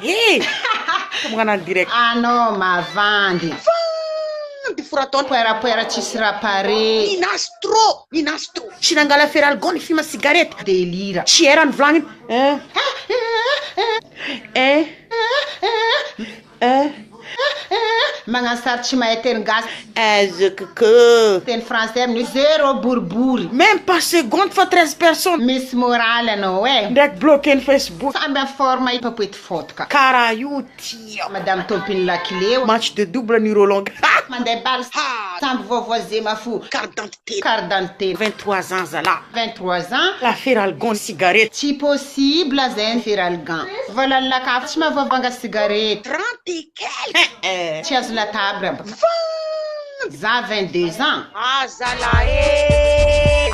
Hey! Kamu direct. Ah no, ma vandy. Di furaton. Puera ci sarà pare. Ninastro. Chinangala feral gon fima cigarette. Delira. Ci eran vlangin. Mangasar ci mai ten gas. Que. Ten français nu zero burburi. Même pas seconde fois 13 personnes. Miss Morale no é. Direct bloqué no Facebook. Fambe forma e papet fotka. Caralho, tia. Madame Topin Lakileu. Match de double neurologue. Mandei bal. Sambe vovoisin ma fou. Carte d'identité. Carte d'identité. 23 ans, là. 23 ans. La feral gon cigarette. Si possible, zen firalgan. Voilà la carte, ma vovanga cigarette. 30 et quelques. Tiens la table. Za 22 ans. Azalae.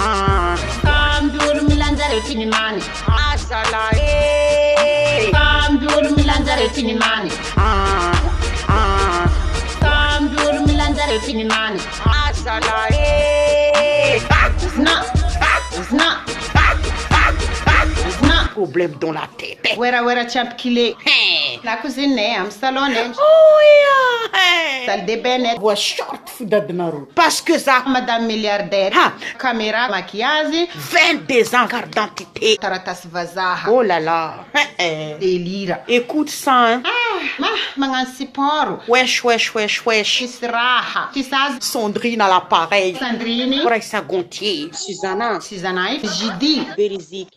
Kambiur milanzare tinimani. Azalae. Kambiur milanzare tinimani. Kambiur milanzare tinimani. Azalae. Zna. Problème dans la tête. Wera champ kile. La cousine am salon. Oh yeah. Salle de Bennett. Voix short fudadnaru. Parce que ça. Madame milliardaire. Caméra, maquillage. 22 ans carte d'identité. Taratas vazaha. Oh là là. Délire. Écoute ça, hein. Mangan siporo. Wesh. Kisraha. Kisaz. Sandrine à l'appareil. Sandrine. Raissa Gontier. Susanna. Jidi.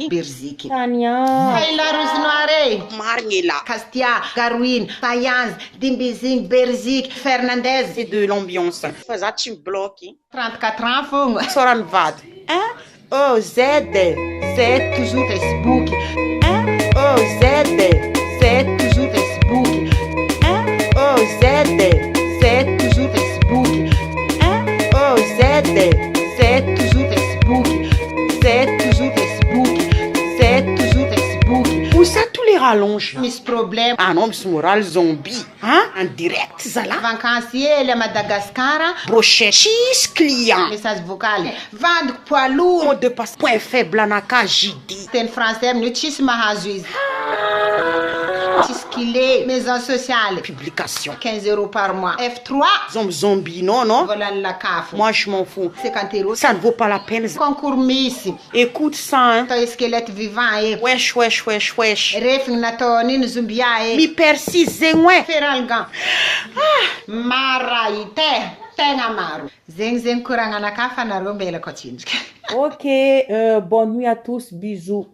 Berziki. Tania. Kaila Rosnoire. Marngela. Castia. Garwin. Fayaz. Dimbizing. Berzik. Fernandez. C'est de l'ambiance. Faisat-tu bloqué? 34 ans, fongo. Soran vad. Hein? Oh, Z. C'est toujours Facebook. Hein? Oh, Z. C'est toujours Facebook. Hein? Oh, Z. C'est toujours Facebook. Hein? Oh, Z. C'est toujours Facebook. C'est toujours Facebook. C'est toujours Facebook. Où ça tous les rallonges? Mis problème. Ah non, Miss Moral zombie. Hein? En direct, ça là? Vacancier, le Madagascar. Brochette. Cheese client. Message vocal. Vendre poids lourd. Mot de passe. Point faible, Anaka, JD. C'est un français, nous chis mahazuiz. Tisquilé, maison sociale. Publication. 15 € par mois. F3. Zombie, non? Voilà la CAF. Moi, je m'en fous. 50 €. Ça ne vaut pas la peine. Concours Miss. Écoute ça, hein. Ton squelette vivant. Wesh. Refing na to ni zumbia. Mi persise, ouais. Feralgan. Maraite. Tenga maru. Zeng kuranga na kafa na rombela kochinjka. Ok, bonne nuit à tous. Bisous.